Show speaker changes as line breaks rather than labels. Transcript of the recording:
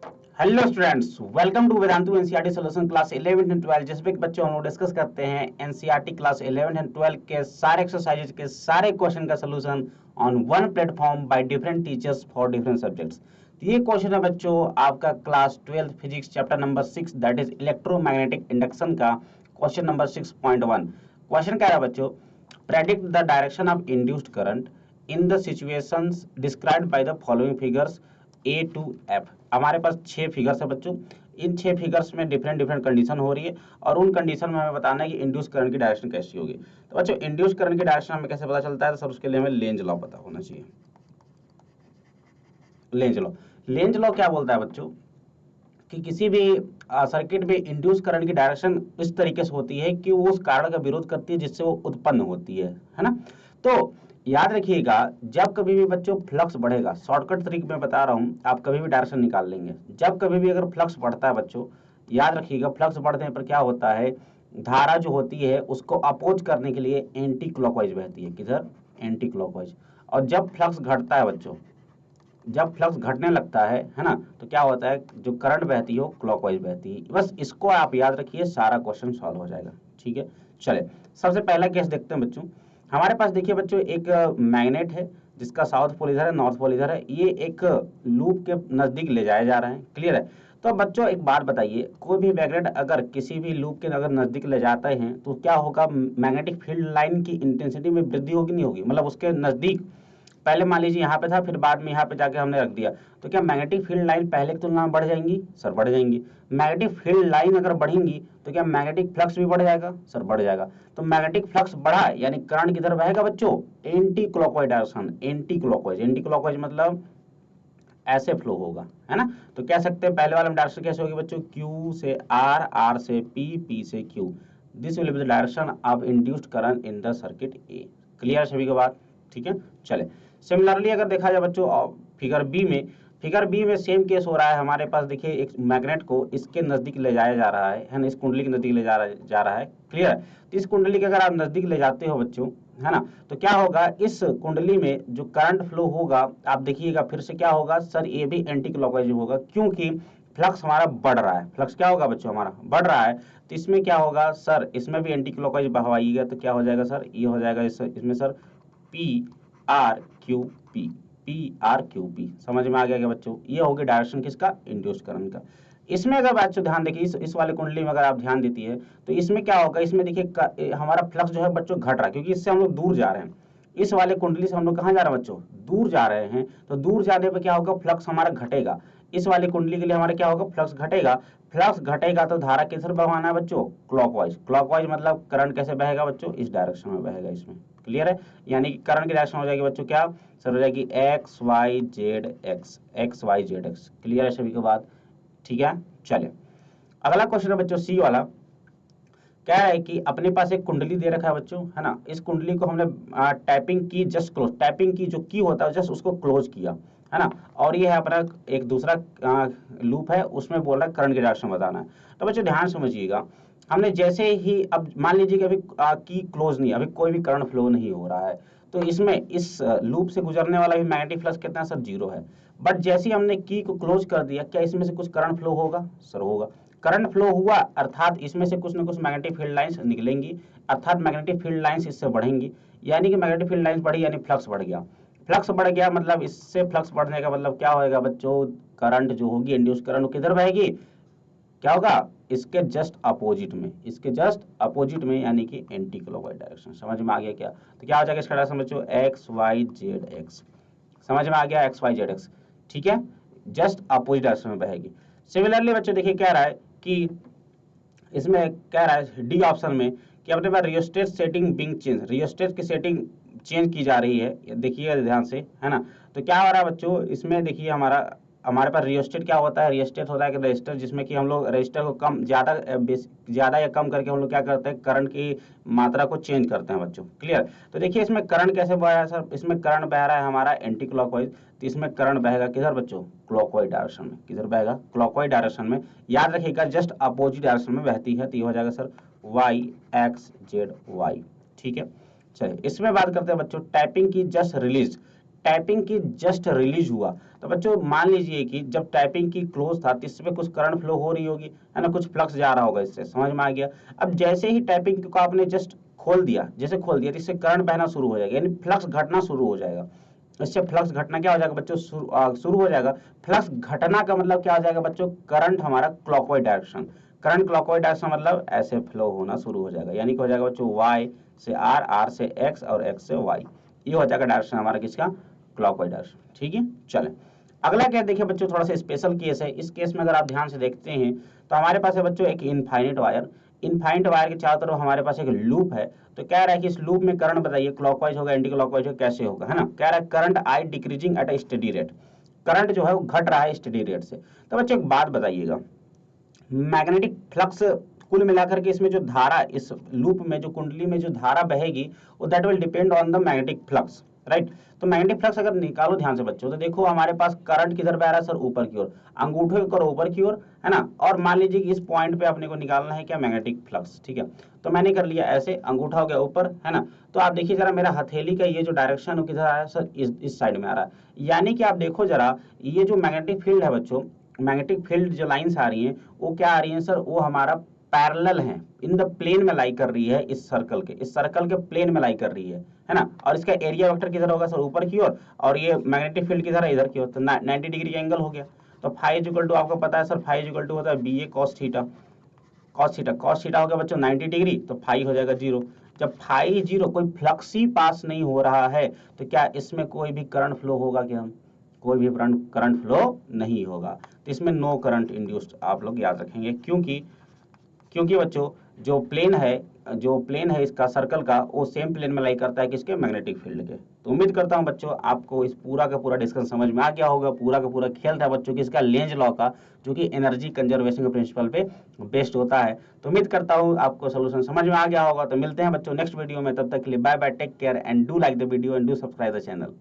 Hello students, welcome to Vedantu NCERT solution class 11 and 12। जिसमें कि बच्चों हम लोग डिस्कस करते हैं एनसीईआरटी क्लास 11 एंड 12 के सारे एक्सरसाइजेज के सारे क्वेश्चन का solution on one platform by different teachers for different subjects. तो ये क्वेश्चन है बच्चों आपका class 12 physics chapter number 6 that is electromagnetic induction का क्वेश्चन नंबर 6.1। क्वेश्चन क्या है बच्चों, predict the direction of induced current in the situations described by the following figures A to F. हमारे पास 6 फिगर्स है बच्चों। इन 6 फिगर्स में डिफरेंट डिफरेंट कंडीशन हो रही है और उन कंडीशन में हमें बताना है कि इंड्यूस करंट की डायरेक्शन कैसी होगी। तो बच्चों इंड्यूस करंट की डायरेक्शन हमें कैसे पता चलता है, तो सर उसके लिए हमें लेंज लॉ पता होना चाहिए। लेंज लॉ क्या बोलता है बच्चों कि किसी भी सर्किट में इंड्यूस करंट की डायरेक्शन इस तरीके से होती है कि वो उस कारण का विरोध करती है जिससे वो उत्पन्न होती है ना। तो याद रखिएगा, जब कभी भी बच्चों फ्लक्स बढ़ेगा, शॉर्टकट तरीके में बता रहा हूं, आप कभी भी डायरेक्शन निकाल लेंगे। जब कभी भी अगर फ्लक्स बढ़ता है बच्चों, याद रखिएगा फ्लक्स बढ़ने पर क्या होता है, धारा जो होती है उसको अपोज करने के लिए एंटी क्लॉकवाइज बहती है। किधर? Anti clockwise. और जब फ्लक्स घटता है बच्चों, जब फ्लक्स घटने लगता है ना, तो क्या होता है, जो करंट बहती है वो क्लॉकवाइज बहती है। बस इसको आप याद रखिए, सारा क्वेश्चन सॉल्व हो जाएगा। ठीक है, चले सबसे पहला केस देखते हैं बच्चों। हमारे पास देखिए बच्चों एक मैग्नेट है जिसका साउथ पोल इधर है, नॉर्थ पोल इधर है। ये एक लूप के नजदीक ले जाया जा रहा है। क्लियर है? तो बच्चों एक बात बताइए, कोई भी मैग्नेट अगर किसी भी लूप के अगर नजदीक ले जाते हैं तो क्या होगा, मैग्नेटिक फील्ड लाइन की इंटेंसिटी में वृद्धि होगी नहीं होगी? मतलब उसके नजदीक, पहले मान लीजिए यहाँ पे था, फिर बाद में यहाँ पे जाके हमने रख दिया, तो क्या मैग्नेटिक फील्ड लाइन पहले की तुलना में बढ़ जाएंगी? सर बढ़ जाएंगी। मैग्नेटिक फील्ड लाइन अगर बढ़ेंगी तो क्या मैग्नेटिक फ्लक्स भी बढ़ जाएगा? सर बढ़ जाएगा। तो मैग्नेटिक फ्लक्स बढ़ा यानी करंट किधर बहेगा बच्चों? Anti clockwise direction. Anti clockwise, anti clockwise मतलब ऐसे फ्लो होगा, है ना। तो कह सकते हैं पहले वाले में डायरेक्शन कैसे होगी बच्चों, क्यू से आर, आर से पी, पी से Q. This will be the direction of induced current in the circuit A. Clear सभी के बात? ठीक है, चले सिमिलरली अगर देखा जाए बच्चों फिगर बी में, फिगर बी में सेम केस हो रहा है। हमारे पास देखिए एक मैग्नेट को इसके नजदीक ले जाया जा रहा है ना, इस कुंडली के नजदीक ले जा रहा है। क्लियर है? तो इस कुंडली के अगर आप नजदीक ले जाते हो बच्चों, है ना, तो क्या होगा, इस कुंडली में जो करंट फ्लो होगा आप देखिएगा फिर से क्या होगा सर, ये भी एंटी क्लॉकवाइज होगा, क्योंकि फ्लक्स हमारा बढ़ रहा है। फ्लक्स क्या होगा बच्चों, हमारा बढ़ रहा है। तो इसमें क्या होगा सर, इसमें भी एंटी क्लॉकवाइज बहवाइएगा तो क्या हो जाएगा सर, ये हो जाएगा इसमें sir P R Q P, P R Q P. समझ में आ गया क्या बच्चों? ये होगी डायरेक्शन किसका, इंड्यूस करंट का। इसमें अगर बच्चों ध्यान देखिए, इस वाले कुंडली में अगर आप ध्यान देती है तो इसमें क्या होगा, इसमें देखिए हमारा फ्लक्स जो है बच्चों घट रहा है, क्योंकि इससे हम लोग दूर जा रहे हैं। इस वाले कुंडली से हम लोग कहाँ जा रहे हैं बच्चों, दूर जा रहे हैं। तो दूर जाने पर क्या होगा, फ्लक्स हमारा घटेगा। इस वाली कुंडली के लिए हमारा क्या होगा, फ्लक्स घटेगा। फ्लक्स घटेगा तो धारा किधर बहवाना है बच्चों, क्लॉकवाइज। क्लॉकवाइज मतलब करंट कैसे बहेगा बच्चों, इस डायरेक्शन में बहेगा इसमें। क्लियर है? यानी कि करंट की डायरेक्शन हो जाएगी बच्चों क्या सर, हो जाएगी X Y Z X, X Y Z X. Clear है सभी के बाद? ठीक है, चलिए अगला क्वेश्चन है बच्चों सी वाला। क्या है कि अपने पास एक कुंडली दे रखा है बच्चों, है ना। इस कुंडली को हमने टैपिंग की, जस्ट क्लोज, टैपिंग की जो की होता है जस्ट उसको क्लोज किया, है ना। और ये है अपना एक दूसरा लूप है, उसमें बोल रहा है करंट की डायरेक्शन बताना है। तो बच्चों ध्यान समझिएगा, हमने जैसे ही अब मान लीजिए कि अभी की क्लोज नहीं, अभी कोई भी करंट फ्लो नहीं हो रहा है, तो इसमें इस लूप से गुजरने वाला भी मैग्नेटिक फ्लक्स कितना है सर, जीरो है। बट जैसे ही हमने की को क्लोज कर दिया, क्या इसमें से कुछ करंट फ्लो होगा? सर होगा। करंट फ्लो हुआ अर्थात इसमें से कुछ ना कुछ मैग्नेटिक फील्ड लाइंस निकलेंगी, अर्थात मैग्नेटिक फील्ड लाइंस इससे बढ़ेंगी। यानी कि मैग्नेटिक फील्ड लाइंस बढ़ी यानी फ्लक्स बढ़ गया। फ्लक्स बढ़ गया मतलब इससे फ्लक्स बढ़ने का मतलब क्या होएगा बच्चों, करंट जो होगी इंड्यूस करंट किधर बहेगी, क्या होगा, इसके जस्ट अपोजिट में, इसके जस्ट अपोजिट में, यानी कि एंटी क्लॉकवाइज डायरेक्शन। समझ में आ गया क्या? तो क्या हो जाएगा इसका डायरेक्शन बच्चों, एक्स वाई जेड एक्स। समझ में आ गया, एक्स वाई जेड एक्स। ठीक है, जस्ट अपोजिट डायरेक्शन में बहेगी। सिमिलरली बच्चों देखिए क्या रहा है कि इसमें कह रहा है डी ऑप्शन में कि अपने पास rheostat setting being change, rheostat की सेटिंग चेंज की जा रही है, देखिएगा ध्यान से, है ना। तो क्या हो रहा है बच्चों, इसमें देखिए हमारे पास रियोस्टेट क्या होता है, रियोस्टेट होता है कि रजिस्टर, जिसमें कि हम लोग रजिस्टर को कम ज्यादा या कम करके हम लोग क्या करते हैं, करंट की मात्रा को चेंज करते हैं बच्चों। क्लियर? तो देखिए इसमें करंट कैसे बह रहा है सर, इसमें करंट बह रहा है हमारा एंटी क्लॉकवाइज। तो इसमें करंट बहेगा किधर बच्चों, क्लॉकवाइज डायरेक्शन में। किधर बहेगा, क्लॉकवाइज डायरेक्शन में। याद रखिएगा जस्ट अपोजिट डायरेक्शन में बहती है, तो ये हो जाएगा sir Y X Z Y. ठीक है, चलिए इसमें बात करते हैं बच्चों टैपिंग की जस्ट रिलीज। टैपिंग की जस्ट रिलीज हुआ, तो बच्चों मान लीजिए कि जब टैपिंग की क्लोज था तो इसमें कुछ करंट फ्लो हो रही होगी, है ना, कुछ फ्लक्स जा रहा होगा, इससे समझ में आ गया। अब जैसे ही टैपिंग को आपने जस्ट खोल दिया, जैसे खोल दिया तो इससे करंट बहना शुरू हो जाएगा, यानी फ्लक्स घटना शुरू हो जाएगा। इससे फ्लक्स घटना क्या हो जाएगा बच्चों, शुरू हो जाएगा। फ्लक्स घटना का मतलब क्या हो जाएगा बच्चों, करंट हमारा clockwise direction, current clockwise direction मतलब ऐसे फ्लो होना शुरू हो जाएगा, यानी कि हो जाएगा बच्चों y से r, r से x और x से y, ये हो जाएगा डायरेक्शन हमारा किसका, क्लॉकवाइज डायरेक्शन। ठीक है, चलें अगला क्या देखिए बच्चों, थोड़ा सा स्पेशल केस है। इस केस में अगर आप ध्यान से देखते हैं तो हमारे पास है बच्चों एक इनफाइनाइट वायर, इनफाइनाइट वायर के चारों तरफ हमारे पास एक लूप है। तो कह रहा है कि इस लूप में करंट बताइए, क्लॉकवाइज होगा, एंटी क्लॉकवाइज होगा, कैसे होगा, है ना। कह रहा है current I decreasing at a steady rate, current जो है वो घट रहा है स्टेडी रेट से। तो बच्चों एक बात बताइएगा, मैग्नेटिक फ्लक्स कुल मिलाकर के इसमें जो धारा, इस लूप में जो कुंडली में जो धारा बहेगी वो that will depend on the magnetic flux, right. तो मैग्नेटिक फ्लक्स अगर निकालो ध्यान से बच्चों, तो देखो हमारे पास करंट किधर बह रहा है सर, ऊपर की ओर, अंगूठे करो ऊपर की ओर, है ना। और मान लीजिए कि इस पॉइंट पे अपने को निकालना है क्या, मैग्नेटिक फ्लक्स, ठीक है। तो मैंने कर लिया ऐसे, अंगूठा हो गया ऊपर, है ना। तो आप देखिए जरा मेरा हथेली का ये जो डायरेक्शन है किधर आ रहा है सर, इस साइड में आ रहा है। यानी कि आप देखो जरा, ये जो मैग्नेटिक फील्ड है बच्चों, मैग्नेटिक फील्ड जो लाइंस आ रही हैं वो क्या आ रही हैं सर, वो हमारा पैरेलल है, इन द प्लेन में लाई कर रही है, इस सर्कल के, इस सर्कल के प्लेन में लाई कर रही है ना। और इसका एरिया वेक्टर किधर होगा सर, ऊपर की ओर, और ये मैग्नेटिक फील्ड किधर है, इधर की ओर। तो 90 डिग्री का एंगल हो गया। तो फाई इज इक्वल टू, आपको पता है sir, phi is equal to होता है B A cos theta, cos theta, cos theta हो गया बच्चों 90 डिग्री, तो फाई हो जाएगा 0। जब फाई 0, कोई फ्लक्स ही पास नहीं हो रहा है, तो क्या इसमें कोई भी करंट फ्लो होगा क्या, कोई भी करंट फ्लो नहीं होगा। तो इसमें नो करंट इंड्यूस्ड आप लोग याद रखेंगे, क्योंकि क्योंकि बच्चों जो प्लेन है इसका सर्कल का, वो सेम प्लेन में लाई करता है किसके, मैग्नेटिक फील्ड के। तो उम्मीद करता हूं बच्चों आपको इस पूरा का पूरा डिस्कशन समझ में आ गया होगा। पूरा का पूरा खेल था बच्चों कि इसका लेंज लॉ का, जो कि एनर्जी कंजर्वेशन के प्रिंसिपल पे बेस्ड होता है। तो उम्मीद करता हूं आपको सोल्यूशन समझ में आ गया होगा। तो मिलते हैं बच्चों नेक्स्ट वीडियो में, तब तक के लिए bye bye, take care and do like the video and do subscribe the channel.